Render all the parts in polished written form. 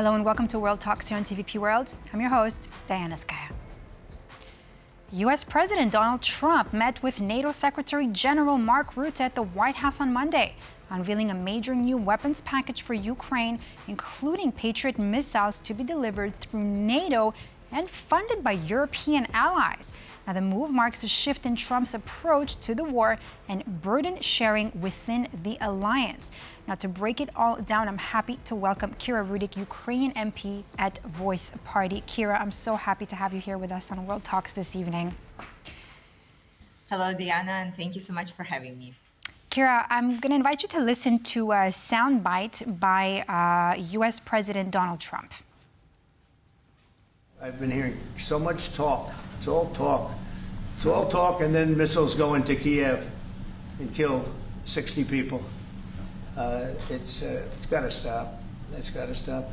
Hello and welcome to World Talks here on TVP World. I'm your host, Diana Skaya. U.S. President Donald Trump met with NATO Secretary General Mark Rutte at the White House on Monday, unveiling a major new weapons package for Ukraine, including Patriot missiles to be delivered through NATO and funded by European allies. Now, the move marks a shift in Trump's approach to the war and burden sharing within the alliance. Now, to break it all down, I'm happy to welcome Kira Rudik, Ukrainian MP at Voice Party. Kira, I'm so happy to have you here with us on World Talks this evening. Hello, Diana, and thank you so much for having me. Kira, I'm going to invite you to listen to a soundbite by U.S. President Donald Trump. I've been hearing so much talk. It's all talk. It's all talk, and then missiles go into Kyiv and kill 60 people. It's got to stop. It's got to stop.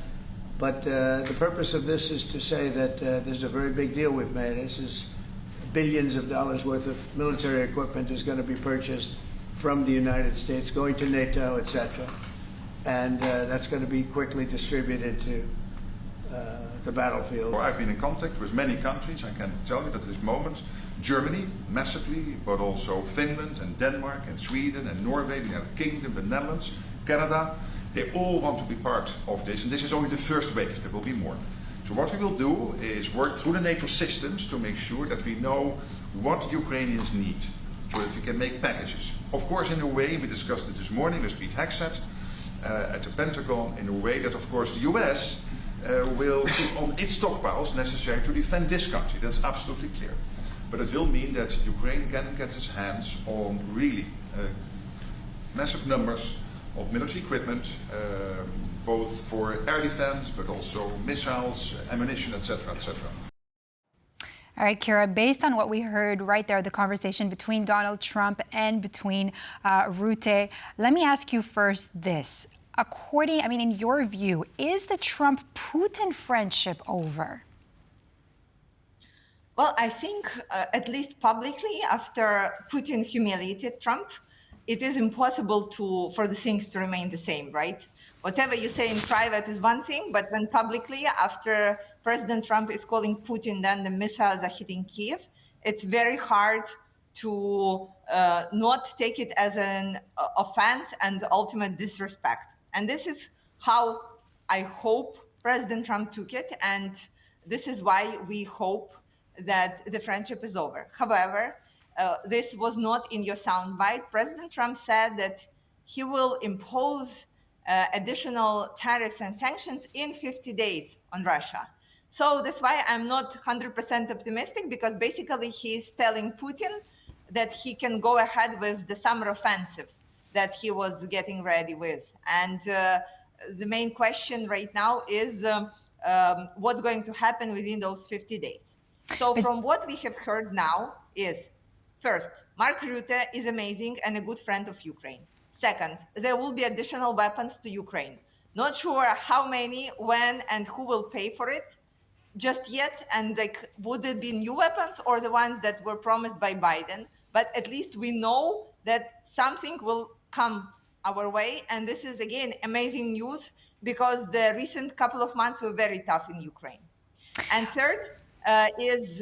But the purpose of this is to say that this is a very big deal we've made. This is billions of dollars worth of military equipment is going to be purchased from the United States, going to NATO, etc. And that's going to be quickly distributed to the battlefield. I've been in contact with many countries. I can tell you that at this moment, Germany massively, but also Finland and Denmark and Sweden and Norway, the United Kingdom, the Netherlands, Canada, they all want to be part of this. And this is only the first wave. There will be more. So what we will do is work through the NATO systems to make sure that we know what Ukrainians need, so that we can make packages. Of course, in a way, we discussed it this morning with Pete Hegseth at the Pentagon, in a way that, of course, the US will put on its stockpiles necessary to defend this country. That's absolutely clear. But it will mean that Ukraine can get its hands on really massive numbers of military equipment, both for air defense, but also missiles, ammunition, etc., etc. All right, Kira, based on what we heard right there, the conversation between Donald Trump and between Rutte, let me ask you first this. In your view, is the Trump-Putin friendship over? Well, I think, at least publicly, after Putin humiliated Trump, it is impossible for the things to remain the same, right? Whatever you say in private is one thing, but when publicly, after President Trump is calling Putin, then the missiles are hitting Kyiv, it's very hard to not take it as an offense and ultimate disrespect. And this is how I hope President Trump took it, and this is why we hope that the friendship is over. However, this was not in your soundbite. President Trump said that he will impose additional tariffs and sanctions in 50 days on Russia. So that's why I'm not 100% optimistic, because basically he's telling Putin that he can go ahead with the summer offensive that he was getting ready with. And the main question right now is what's going to happen within those 50 days. So from what we have heard now is, first, Mark Rutte is amazing and a good friend of Ukraine. Second, there will be additional weapons to Ukraine. Not sure how many, when, and who will pay for it just yet. And would it be new weapons or the ones that were promised by Biden? But at least we know that something will come our way. And this is, again, amazing news, because the recent couple of months were very tough in Ukraine. And third is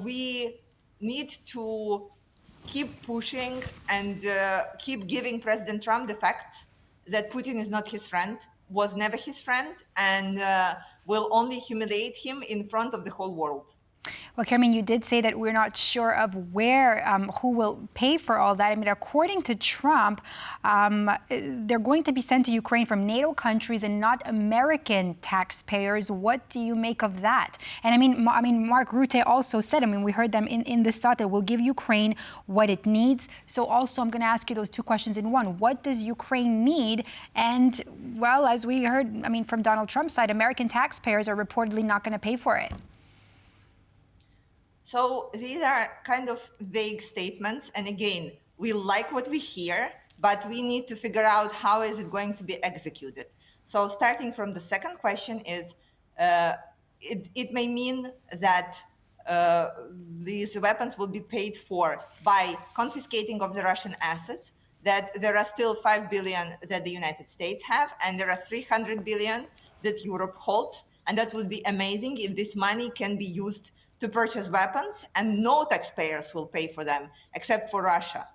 we need to keep pushing and keep giving President Trump the facts that Putin is not his friend, was never his friend, and will only humiliate him in front of the whole world. Well, Karen, you did say that we're not sure of where, who will pay for all that. I mean, according to Trump, they're going to be sent to Ukraine from NATO countries and not American taxpayers. What do you make of that? And I mean, Mark Rutte also said, we heard them in this thought that we'll give Ukraine what it needs. So also, I'm going to ask you those two questions in one. What does Ukraine need? And, well, as we heard, from Donald Trump's side, American taxpayers are reportedly not going to pay for it. So these are kind of vague statements. And again, we like what we hear, but we need to figure out how is it going to be executed. So starting from the second question is, it may mean that these weapons will be paid for by confiscating of the Russian assets, that there are still 5 billion that the United States have, and there are 300 billion that Europe holds. And that would be amazing if this money can be used to purchase weapons and no taxpayers will pay for them except for Russia.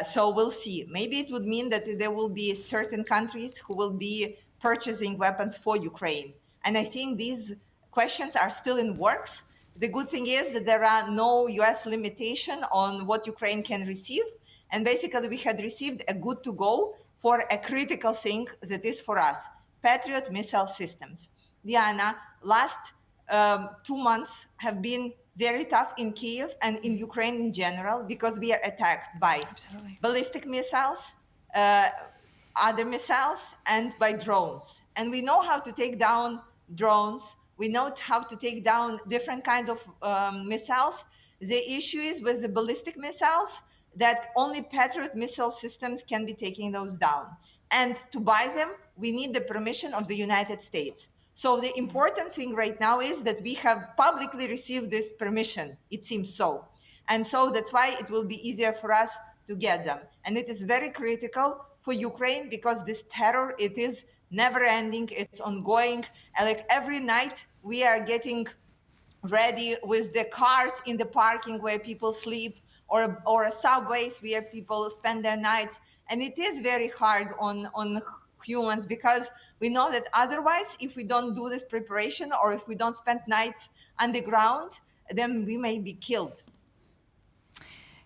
So we'll see. Maybe it would mean that there will be certain countries who will be purchasing weapons for Ukraine. And I think these questions are still in works. The good thing is that there are no US limitation on what Ukraine can receive. And basically we had received a good to go for a critical thing that is for us, Patriot missile systems. Diana, last 2 months have been very tough in Kyiv and in Ukraine in general because we are attacked by ballistic missiles, other missiles, and by drones. And we know how to take down drones. We know how to take down different kinds of missiles. The issue is with the ballistic missiles that only Patriot missile systems can be taking those down. And to buy them, we need the permission of the United States. So the important thing right now is that we have publicly received this permission, it seems so. And so that's why it will be easier for us to get them. And it is very critical for Ukraine because this terror, it is never ending, it's ongoing. And like every night we are getting ready with the cars in the parking where people sleep or subways where people spend their nights. And it is very hard on humans because we know that otherwise, if we don't do this preparation or if we don't spend nights on the ground, then we may be killed.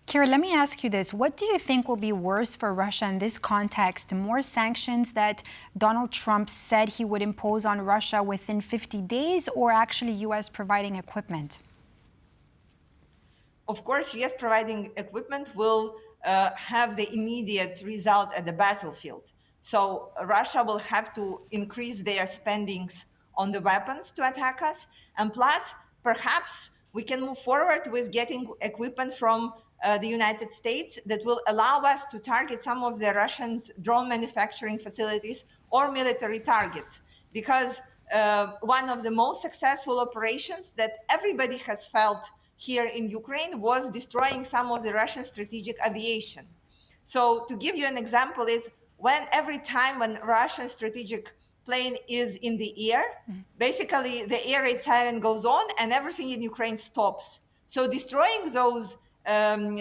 Kira, let me ask you this. What do you think will be worse for Russia in this context? More sanctions that Donald Trump said he would impose on Russia within 50 days or actually U.S. providing equipment? Of course, US providing equipment will have the immediate result at the battlefield. So Russia will have to increase their spendings on the weapons to attack us. And plus, perhaps we can move forward with getting equipment from the United States that will allow us to target some of the Russian drone manufacturing facilities or military targets. Because one of the most successful operations that everybody has felt here in Ukraine was destroying some of the Russian strategic aviation. So to give you an example is every time when Russian strategic plane is in the air, basically the air raid siren goes on and everything in Ukraine stops. So destroying those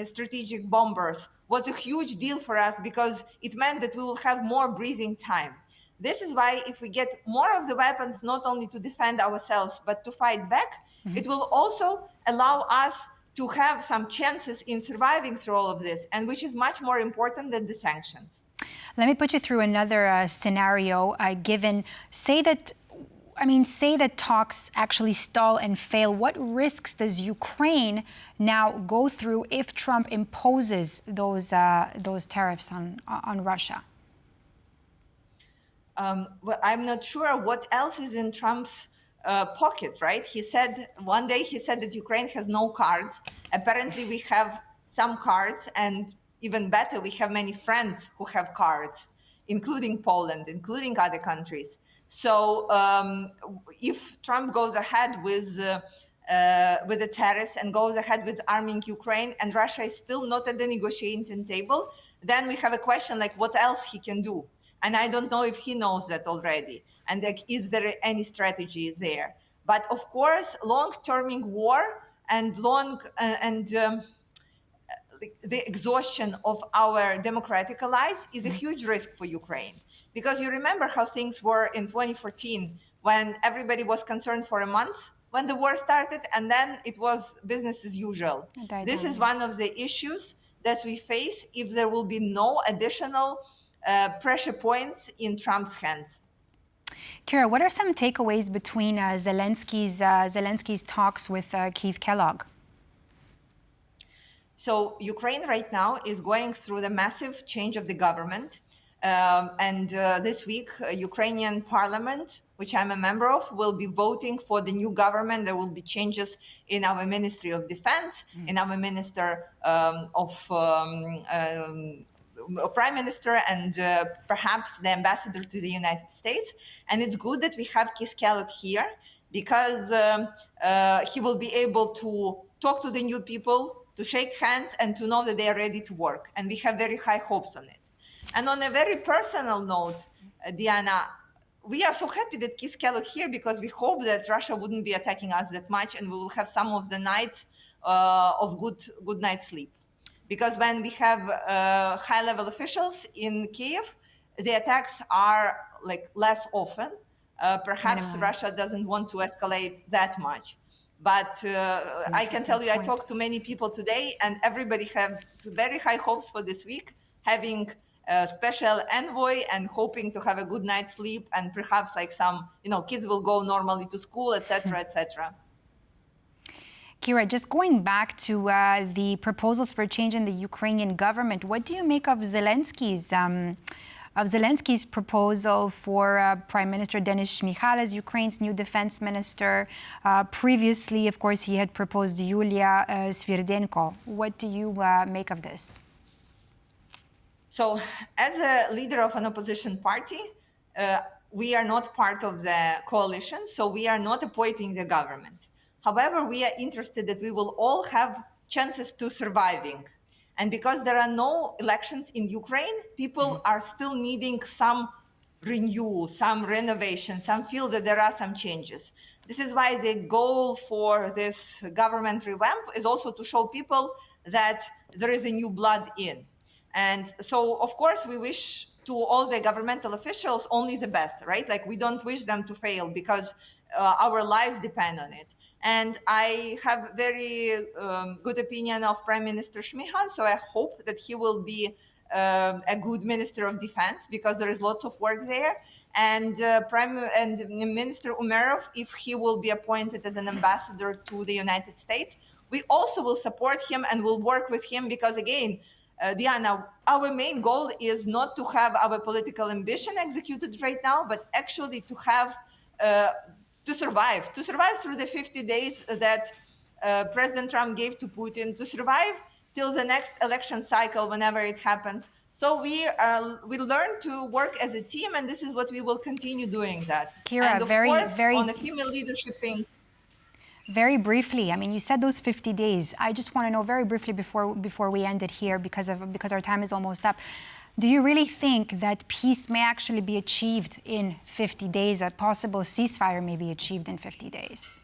strategic bombers was a huge deal for us because it meant that we will have more breathing time. This is why if we get more of the weapons, not only to defend ourselves, but to fight back, it will also allow us to have some chances in surviving through all of this, and which is much more important than the sanctions. Let me put you through another scenario. Say that talks actually stall and fail. What risks does Ukraine now go through if Trump imposes those tariffs on Russia? Well, I'm not sure what else is in Trump's pocket, right? One day he said that Ukraine has no cards. Apparently we have some cards, and even better, we have many friends who have cards, including Poland, including other countries. So if Trump goes ahead with the tariffs and goes ahead with arming Ukraine and Russia is still not at the negotiating table, then we have a question like what else he can do. And I don't know if he knows that already. And like, is there any strategy there? But of course, long-terming war and the exhaustion of our democratic allies is a huge risk for Ukraine. Because you remember how things were in 2014 when everybody was concerned for a month when the war started, and then it was business as usual. This is one of the issues that we face if there will be no additional pressure points in Trump's hands. Kira, what are some takeaways between Zelensky's talks with Keith Kellogg? So Ukraine right now is going through the massive change of the government. This week, Ukrainian parliament, which I'm a member of, will be voting for the new government. There will be changes in our Ministry of Defense, in our Minister Prime Minister, and perhaps the ambassador to the United States. And it's good that we have Keith Kellogg here because he will be able to talk to the new people, to shake hands, and to know that they are ready to work. And we have very high hopes on it. And on a very personal note, Diana, we are so happy that Keith Kellogg here, because we hope that Russia wouldn't be attacking us that much, and we will have some of the nights of good night's sleep. Because when we have high-level officials in Kyiv, the attacks are like less often. Perhaps Russia doesn't want to escalate that much. But I can tell you, I talked to many people today, and everybody has very high hopes for this week, having a special envoy and hoping to have a good night's sleep, and perhaps like some, kids will go normally to school, etc., etc. Kira, just going back to the proposals for change in the Ukrainian government, what do you make of Zelensky's proposal for Prime Minister Denis Shmyhal as Ukraine's new defense minister? Previously, of course, he had proposed Yulia Svirdenko. What do you make of this? So, as a leader of an opposition party, we are not part of the coalition, so we are not appointing the government. However, we are interested that we will all have chances to surviving. And because there are no elections in Ukraine, people are still needing some renewal, some renovation, some feel that there are some changes. This is why the goal for this government revamp is also to show people that there is a new blood in. And so, of course, we wish to all the governmental officials only the best, right? Like, we don't wish them to fail because our lives depend on it. And I have very good opinion of Prime Minister Shmyhal, so I hope that he will be a good Minister of Defense, because there is lots of work there. And Minister Umerov, if he will be appointed as an ambassador to the United States, we also will support him and will work with him, because again, Diana, our main goal is not to have our political ambition executed right now, but actually to have to survive through the 50 days that President Trump gave to Putin, to survive till the next election cycle, whenever it happens. So we learn to work as a team, and this is what we will continue doing that. Kira, and of course, on the female leadership thing. Very briefly, I mean, you said those 50 days. I just want to know very briefly before we end it here, because our time is almost up. Do you really think that peace may actually be achieved in 50 days? A possible ceasefire may be achieved in 50 days?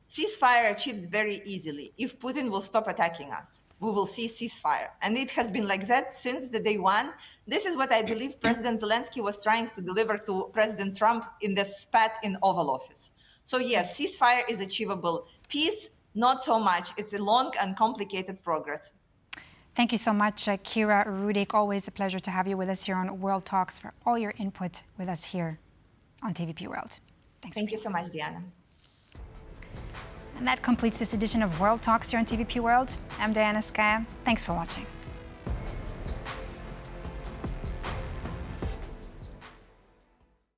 Ceasefire achieved very easily. If Putin will stop attacking us, we will see ceasefire. And it has been like that since the day one. This is what I believe President Zelensky was trying to deliver to President Trump in the spat in Oval Office. So yes, ceasefire is achievable. Peace, not so much. It's a long and complicated progress. Thank you so much, Kira Rudik. Always a pleasure to have you with us here on World Talks, for all your input with us here on TVP World. Thank you so much, Diana. And that completes this edition of World Talks here on TVP World. I'm Diana Skaya. Thanks for watching.